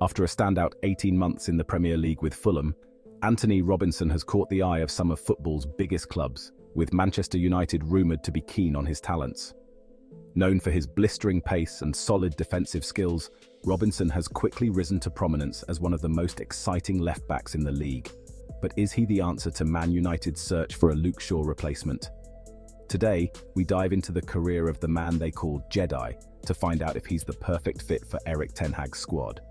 After a standout 18 months in the Premier League with Fulham, Antonee Robinson has caught the eye of some of football's biggest clubs, with Manchester United rumoured to be keen on his talents. Known for his blistering pace and solid defensive skills, Robinson has quickly risen to prominence as one of the most exciting left-backs in the league. But is he the answer to Man United's search for a Luke Shaw replacement? Today, we dive into the career of the man they call Jedi to find out if he's the perfect fit for Erik ten Hag's squad.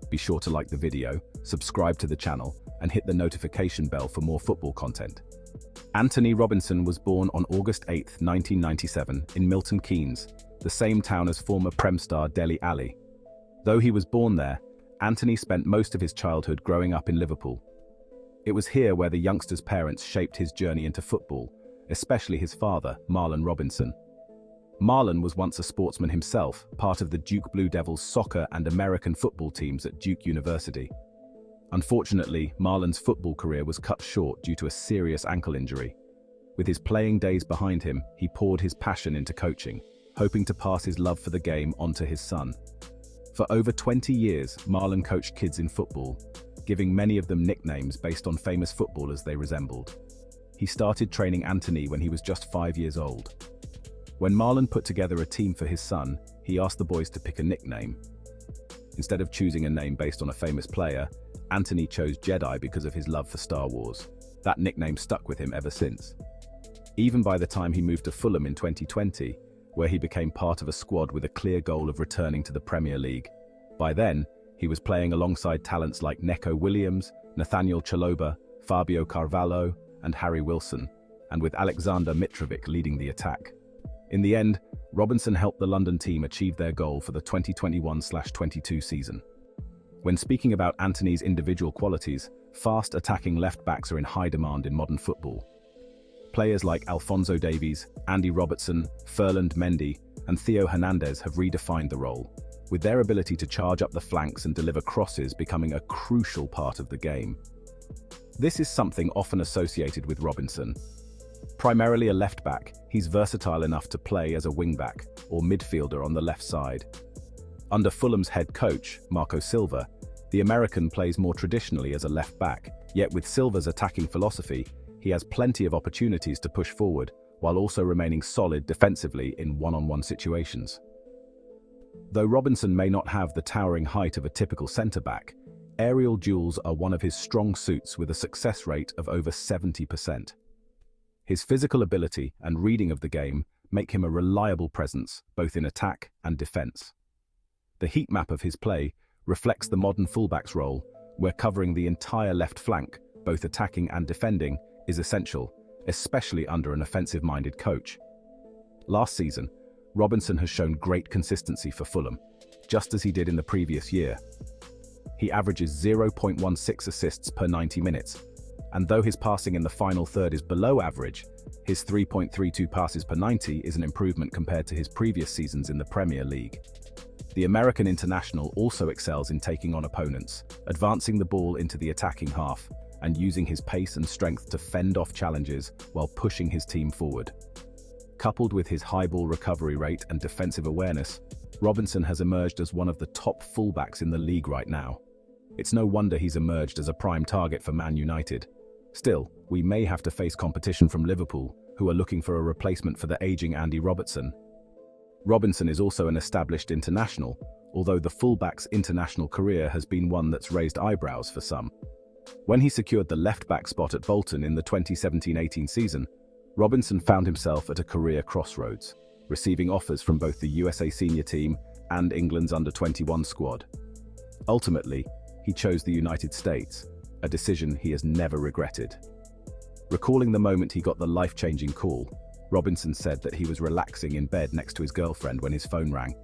Be sure to like the video, subscribe to the channel, and hit the notification bell for more football content. Antonee Robinson was born on August 8, 1997, in Milton Keynes, the same town as former Prem star Dele Alli. Though he was born there, Antonee spent most of his childhood growing up in Liverpool. It was here where the youngster's parents shaped his journey into football, especially his father, Marlon Robinson. Marlon was once a sportsman himself, part of the Duke Blue Devils soccer and American football teams at Duke University. Unfortunately, Marlon's football career was cut short due to a serious ankle injury. With his playing days behind him, he poured his passion into coaching, hoping to pass his love for the game onto his son. For over 20 years, Marlon coached kids in football, giving many of them nicknames based on famous footballers they resembled. He started training Antonee when he was just 5 years old. When Marlon put together a team for his son, he asked the boys to pick a nickname. Instead of choosing a name based on a famous player, Antonee chose Jedi because of his love for Star Wars. That nickname stuck with him ever since. Even by the time he moved to Fulham in 2020, where he became part of a squad with a clear goal of returning to the Premier League. By then, he was playing alongside talents like Neco Williams, Nathaniel Chaloba, Fabio Carvalho, and Harry Wilson, and with Alexander Mitrovic leading the attack. In the end, Robinson helped the London team achieve their goal for the 2021-22 season. When speaking about Antonee's individual qualities, fast attacking left-backs are in high demand in modern football. Players like Alphonso Davies, Andy Robertson, Ferland Mendy, and Theo Hernandez have redefined the role, with their ability to charge up the flanks and deliver crosses becoming a crucial part of the game. This is something often associated with Robinson. Primarily a left-back, he's versatile enough to play as a wing-back or midfielder on the left side. Under Fulham's head coach, Marco Silva, the American plays more traditionally as a left-back, yet with Silva's attacking philosophy, he has plenty of opportunities to push forward, while also remaining solid defensively in one-on-one situations. Though Robinson may not have the towering height of a typical centre-back, aerial duels are one of his strong suits with a success rate of over 70%. His physical ability and reading of the game make him a reliable presence, both in attack and defence. The heat map of his play reflects the modern fullback's role, where covering the entire left flank, both attacking and defending, is essential, especially under an offensive-minded coach. Last season, Robinson has shown great consistency for Fulham, just as he did in the previous year. He averages 0.16 assists per 90 minutes, and though his passing in the final third is below average, his 3.32 passes per 90 is an improvement compared to his previous seasons in the Premier League. The American international also excels in taking on opponents, advancing the ball into the attacking half, and using his pace and strength to fend off challenges while pushing his team forward. Coupled with his high ball recovery rate and defensive awareness, Robinson has emerged as one of the top fullbacks in the league right now. It's no wonder he's emerged as a prime target for Man United. Still, we may have to face competition from Liverpool, who are looking for a replacement for the aging Andy Robertson. Robinson is also an established international, although the fullback's international career has been one that's raised eyebrows for some. When he secured the left-back spot at Bolton in the 2017-18 season, Robinson found himself at a career crossroads, receiving offers from both the USA senior team and England's under-21 squad. Ultimately, he chose the United States, a decision he has never regretted. Recalling the moment he got the life-changing call, Robinson said that he was relaxing in bed next to his girlfriend when his phone rang.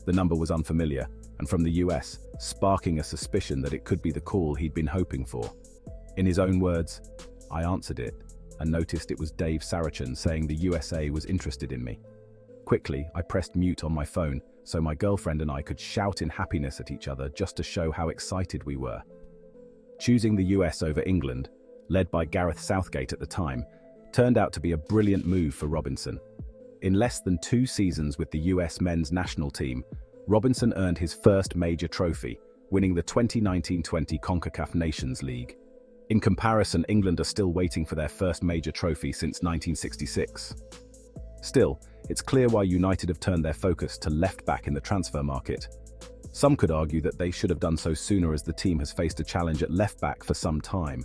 The number was unfamiliar, and from the US, sparking a suspicion that it could be the call he'd been hoping for. In his own words, "I answered it, and noticed it was Dave Sarachan saying the USA was interested in me. Quickly, I pressed mute on my phone, so my girlfriend and I could shout in happiness at each other just to show how excited we were." Choosing the US over England, led by Gareth Southgate at the time, turned out to be a brilliant move for Robinson. In less than 2 seasons with the US men's national team, Robinson earned his first major trophy, winning the 2019-20 CONCACAF Nations League. In comparison, England are still waiting for their first major trophy since 1966. Still, it's clear why United have turned their focus to left-back in the transfer market. Some could argue that they should have done so sooner, as the team has faced a challenge at left-back for some time.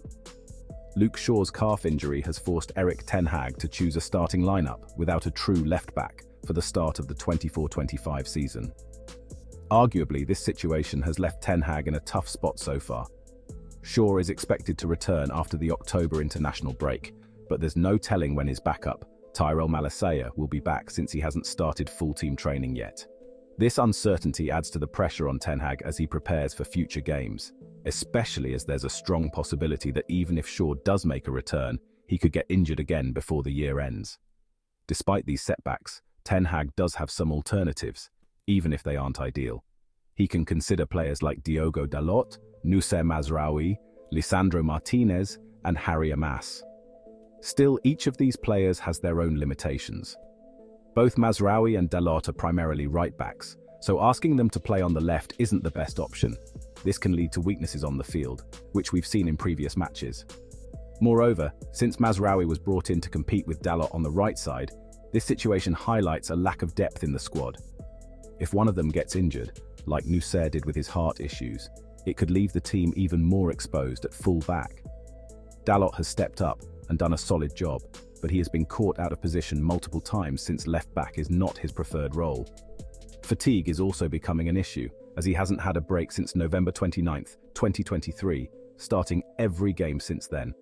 Luke Shaw's calf injury has forced Erik ten Hag to choose a starting lineup without a true left-back for the start of the 24-25 season. Arguably, this situation has left Ten Hag in a tough spot so far. Shaw is expected to return after the October international break, but there's no telling when his backup, Tyrell Malacia, will be back, since he hasn't started full-team training yet. This uncertainty adds to the pressure on Ten Hag as he prepares for future games, especially as there's a strong possibility that even if Shaw does make a return, he could get injured again before the year ends. Despite these setbacks, Ten Hag does have some alternatives, even if they aren't ideal. He can consider players like Diogo Dalot, Noussair Mazraoui, Lisandro Martinez, and Harry Amas. Still, each of these players has their own limitations. Both Mazraoui and Dalot are primarily right-backs, so asking them to play on the left isn't the best option. This can lead to weaknesses on the field, which we've seen in previous matches. Moreover, since Mazraoui was brought in to compete with Dalot on the right side, this situation highlights a lack of depth in the squad. If one of them gets injured, like Noussair did with his heart issues, it could leave the team even more exposed at full-back. Dalot has stepped up and done a solid job, but he has been caught out of position multiple times since left-back is not his preferred role. Fatigue is also becoming an issue, as he hasn't had a break since November 29, 2023, starting every game since then.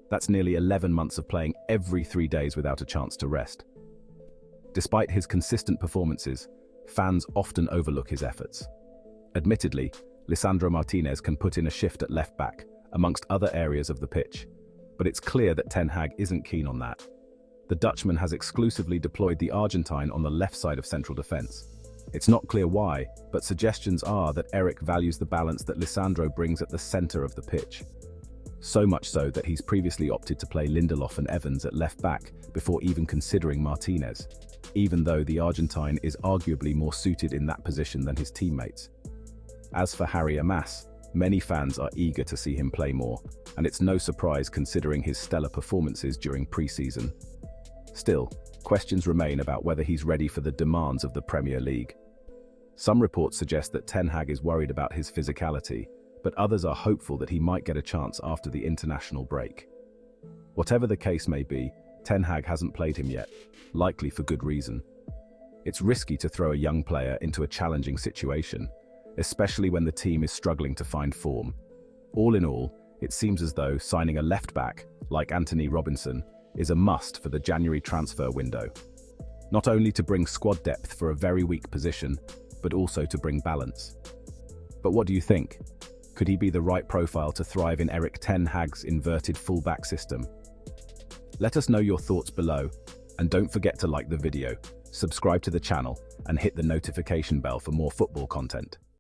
That's nearly 11 months of playing every 3 days without a chance to rest. Despite his consistent performances, fans often overlook his efforts. Admittedly, Lisandro Martinez can put in a shift at left-back, amongst other areas of the pitch, but it's clear that Ten Hag isn't keen on that. The Dutchman has exclusively deployed the Argentine on the left side of central defence. It's not clear why, but suggestions are that Erik values the balance that Lisandro brings at the centre of the pitch. So much so that he's previously opted to play Lindelof and Evans at left-back before even considering Martinez, even though the Argentine is arguably more suited in that position than his teammates. As for Harry Amas, many fans are eager to see him play more, and it's no surprise considering his stellar performances during pre-season. Still, questions remain about whether he's ready for the demands of the Premier League. Some reports suggest that Ten Hag is worried about his physicality, but others are hopeful that he might get a chance after the international break. Whatever the case may be, Ten Hag hasn't played him yet, likely for good reason. It's risky to throw a young player into a challenging situation, especially when the team is struggling to find form. All in all, it seems as though signing a left-back, like Antonee Robinson, is a must for the January transfer window. Not only to bring squad depth for a very weak position, but also to bring balance. But what do you think? Could he be the right profile to thrive in Erik ten Hag's inverted full-back system? Let us know your thoughts below, and don't forget to like the video, subscribe to the channel, and hit the notification bell for more football content.